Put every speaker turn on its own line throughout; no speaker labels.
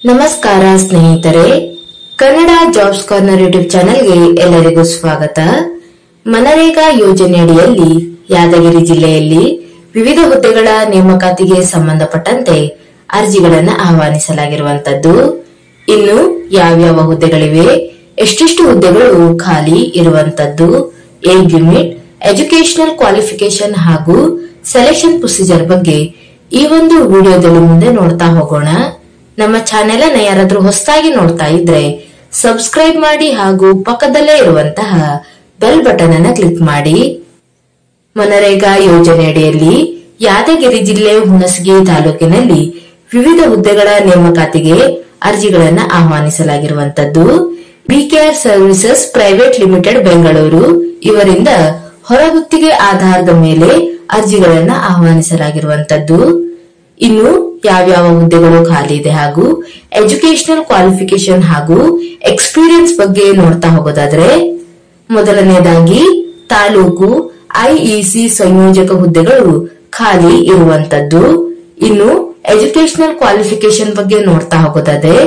ನಮಸ್ಕಾರ ಸ್ನೇಹಿತರೆ, Kannada jobs corner YouTube ಚಾನೆಲ್ಗೆ ಎಲ್ಲರಿಗೂ ಸ್ವಾಗತ. ಮನರೇಗಾ ಯೋಜನೆಯಡಿಯಲ್ಲಿ ಯಾದಗಿರಿ ಜಿಲ್ಲೆಯಲ್ಲಿ ವಿವಿಧ ಹುದ್ದೆಗಳ ನೇಮಕಾತಿಗೆ ಸಂಬಂಧಪಟ್ಟಂತೆ ಅರ್ಜಿಗಳನ್ನು ಆಹ್ವಾನಿಸಲಾಗಿರುವಂತದ್ದು. ಇನ್ನು ಯಾವ್ಯಾವ ಹುದ್ದೆಗಳಿವೆ, ಎಷ್ಟೆಷ್ಟು ಹುದ್ದೆಗಳು ಖಾಲಿ ಇರುವಂತದ್ದು, ಏಜ್ ಲಿಮಿಟ್, ಎಜುಕೇಶನಲ್ ಕ್ವಾಲಿಫಿಕೇಶನ್ ಹಾಗೂ ಸೆಲೆಕ್ಷನ್ ಪ್ರೊಸೀಜರ್ ಬಗ್ಗೆ ಈ ಒಂದು ವಿಡಿಯೋದಲ್ಲಿ ಮುಂದೆ ನೋಡ್ತಾ ಹೋಗೋಣ. ನಮ್ಮ ಚಾನೆಲ್ ಅನ್ನ ಯಾರಾದ್ರೂ ಹೊಸದಾಗಿ ನೋಡ್ತಾ ಇದ್ರೆ ಸಬ್ಸ್ಕ್ರೈಬ್ ಮಾಡಿ ಹಾಗೂ ಪಕ್ಕದಲ್ಲೇ ಇರುವಂತಹ ಬೆಲ್ ಬಟನ್ ಅನ್ನ ಕ್ಲಿಕ್ ಮಾಡಿ. ಮನರೇಗಾ ಯೋಜನೆಯಡಿಯಲ್ಲಿ ಯಾದಗಿರಿ ಜಿಲ್ಲೆ ಹುಣಸಗಿ ತಾಲೂಕಿನಲ್ಲಿ ವಿವಿಧ ಹುದ್ದೆಗಳ ನೇಮಕಾತಿಗೆ ಅರ್ಜಿಗಳನ್ನು ಆಹ್ವಾನಿಸಲಾಗಿರುವಂತದ್ದು. BKR services private limited Bengaluru ಇವರಿಂದ ಹೊರಗುತ್ತಿಗೆ ಆಧಾರದ ಮೇಲೆ ಅರ್ಜಿಗಳನ್ನು ಆಹ್ವಾನಿಸಲಾಗಿರುವಂತದ್ದು. ಇನ್ನು ಯಾವ್ಯಾವ ಹುದ್ದೆಗಳು ಖಾಲಿ ಇದೆ ಹಾಗೂ ಎಜುಕೇಶನಲ್ ಕ್ವಾಲಿಫಿಕೇಶನ್ ಹಾಗೂ ಎಕ್ಸ್ಪೀರಿಯನ್ಸ್ ಬಗ್ಗೆ ನೋಡ್ತಾ ಹೋಗೋದಾದ್ರೆ, ಮೊದಲನೇದಾಗಿ ತಾಲೂಕು ಐಇಸಿ ಸಂಯೋಜಕ ಹುದ್ದೆಗಳು ಖಾಲಿ ಇರುವಂತದ್ದು. ಇನ್ನು ಎಜುಕೇಶನಲ್ ಕ್ವಾಲಿಫಿಕೇಶನ್ ಬಗ್ಗೆ ನೋಡ್ತಾ ಹೋಗೋದಾದ್ರೆ,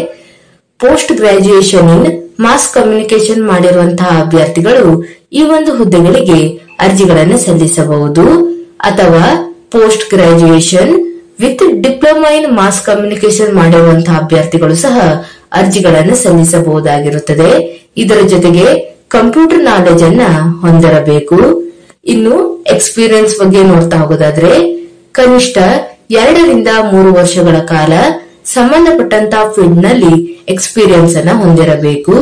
post graduation in mass communication ಮಾಡಿರುವಂತಹ ಅಭ್ಯರ್ಥಿಗಳು ಈ ಒಂದು ಹುದ್ದೆಗಳಿಗೆ ಅರ್ಜಿಗಳನ್ನು ಸಲ್ಲಿಸಬಹುದು. ಅಥವಾ post graduation with diploma in mass communication ಮಾಡಿರುವಂತಹ ಅಭ್ಯರ್ಥಿಗಳು ಸಹ ಅರ್ಜಿಗಳನ್ನು ಸಲ್ಲಿಸಬಹುದಾಗಿರುತ್ತದೆ. ಇದರ ಜೊತೆಗೆ ಕಂಪ್ಯೂಟರ್ ನಾಲೆಜ್ ಅನ್ನ ಹೊಂದಿರಬೇಕು. ಇನ್ನು ಎಕ್ಸ್ಪೀರಿಯನ್ಸ್ ಬಗ್ಗೆ ನೋಡ್ತಾ ಹೋಗೋದಾದ್ರೆ, ಕನಿಷ್ಠ 2 ರಿಂದ 3 ವರ್ಷಗಳ ಕಾಲ ಸಂಬಂಧಪಟ್ಟಂತಹ ಫೀಲ್ಡ್ ನಲ್ಲಿ ಎಕ್ಸ್ಪೀರಿಯನ್ಸ್ ಅನ್ನ ಹೊಂದಿರಬೇಕು.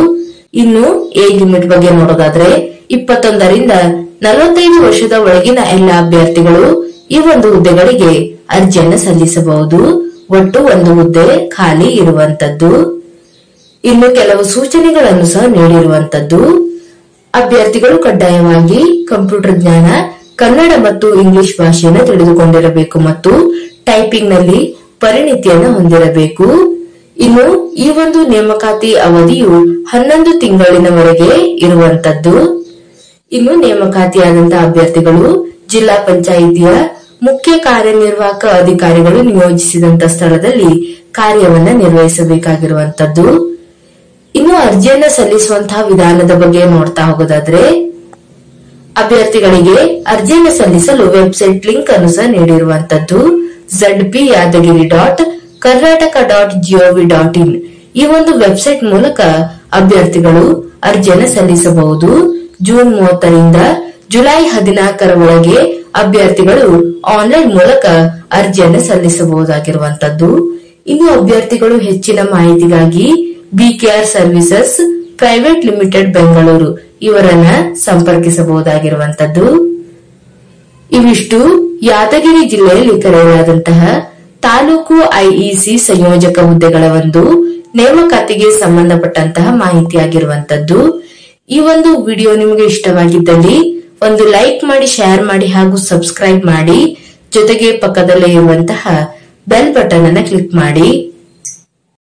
ಇನ್ನು ಏಜ್ ಲಿಮಿಟ್ ಬಗ್ಗೆ ನೋಡೋದಾದ್ರೆ, 21 ರಿಂದ 45 ವರ್ಷದ ಒಳಗಿನ ಎಲ್ಲ ಅಭ್ಯರ್ಥಿಗಳು ಈ ಒಂದು ಹುದ್ದೆಗಳಿಗೆ ಅರ್ಜಿಯನ್ನು ಸಲ್ಲಿಸಬಹುದು. ಒಟ್ಟು 1 ಹುದ್ದೆ ಖಾಲಿ ಇರುವಂತದ್ದು. ಇನ್ನು ಕೆಲವು ಸೂಚನೆಗಳನ್ನು ಸಹ ನೀಡಿರುವಂತದ್ದು. ಅಭ್ಯರ್ಥಿಗಳು ಕಡ್ಡಾಯವಾಗಿ ಕಂಪ್ಯೂಟರ್ ಜ್ಞಾನ, ಕನ್ನಡ ಮತ್ತು ಇಂಗ್ಲಿಷ್ ಭಾಷೆಯನ್ನು ತಿಳಿದುಕೊಂಡಿರಬೇಕು ಮತ್ತು ಟೈಪಿಂಗ್ ನಲ್ಲಿ ಪರಿಣಿತಿಯನ್ನು ಹೊಂದಿರಬೇಕು. ಇನ್ನು ಈ ಒಂದು ನೇಮಕಾತಿ ಅವಧಿಯು 11 ತಿಂಗಳಿನವರೆಗೆ ಇರುವಂತದ್ದು. ಇನ್ನು ನೇಮಕಾತಿಯಾದಂತಹ ಅಭ್ಯರ್ಥಿಗಳು ಜಿಲ್ಲಾ ಪಂಚಾಯಿತಿಯ ಮುಖ್ಯ ಕಾರ್ಯನಿರ್ವಾಹಕ ಅಧಿಕಾರಿಗಳು ನಿಯೋಜಿಸಿದಂತ ಸ್ಥಳದಲ್ಲಿ ಕಾರ್ಯವನ್ನ ನಿರ್ವಹಿಸಬೇಕಾಗಿರುವಂತದ್ದು. ಇನ್ನು ಅರ್ಜಿಯನ್ನ ಸಲ್ಲಿಸುವಂತಹ ವಿಧಾನದ ಬಗ್ಗೆ ನೋಡ್ತಾ ಹೋಗೋದಾದ್ರೆ, ಅಭ್ಯರ್ಥಿಗಳಿಗೆ ಅರ್ಜಿಯನ್ನು ಸಲ್ಲಿಸಲು ವೆಬ್ಸೈಟ್ ಲಿಂಕ್ ಅನ್ನು ಸಹ ನೀಡಿರುವಂತದ್ದು. zpyadagiri.karnataka.gov.in ಈ ಒಂದು ವೆಬ್ಸೈಟ್ ಮೂಲಕ ಅಭ್ಯರ್ಥಿಗಳು ಅರ್ಜಿಯನ್ನು ಸಲ್ಲಿಸಬಹುದು. ಜೂನ್ 30 ರಿಂದ ಜುಲೈ 14 ಒಳಗೆ ಅಭ್ಯರ್ಥಿಗಳು ಆನ್ಲೈನ್ ಮೂಲಕ ಅರ್ಜಿಯನ್ನು ಸಲ್ಲಿಸಬಹುದಾಗಿರುವಂತದ್ದು. ಇನ್ನು ಅಭ್ಯರ್ಥಿಗಳು ಹೆಚ್ಚಿನ ಮಾಹಿತಿಗಾಗಿ BKR services private limited Bengaluru ಇವರನ್ನ ಸಂಪರ್ಕಿಸಬಹುದಾಗಿರುವಂತದ್ದು. ಇವಿಷ್ಟು ಯಾದಗಿರಿ ಜಿಲ್ಲೆಯಲ್ಲಿ ಕರೆಯಲಾದಂತಹ ತಾಲೂಕು ಐಇಸಿ ಸಂಯೋಜಕ ಹುದ್ದೆಗಳ ಒಂದು ನೇಮಕಾತಿಗೆ ಸಂಬಂಧಪಟ್ಟಂತಹ ಮಾಹಿತಿಯಾಗಿರುವಂತದ್ದು. ಈ ಒಂದು ವಿಡಿಯೋ ನಿಮಗೆ ಇಷ್ಟವಾಗಿದ್ದಲ್ಲಿ ಒಂದು ಲೈಕ್ ಮಾಡಿ, ಶೇರ್ ಮಾಡಿ ಹಾಗೂ ಸಬ್ಸ್ಕ್ರೈಬ್ ಮಾಡಿ. ಜೊತೆಗೆ ಪಕ್ಕದಲ್ಲೇ ಇರುವಂತಹ ಬೆಲ್ ಬಟನ್ ಅನ್ನು ಕ್ಲಿಕ್ ಮಾಡಿ.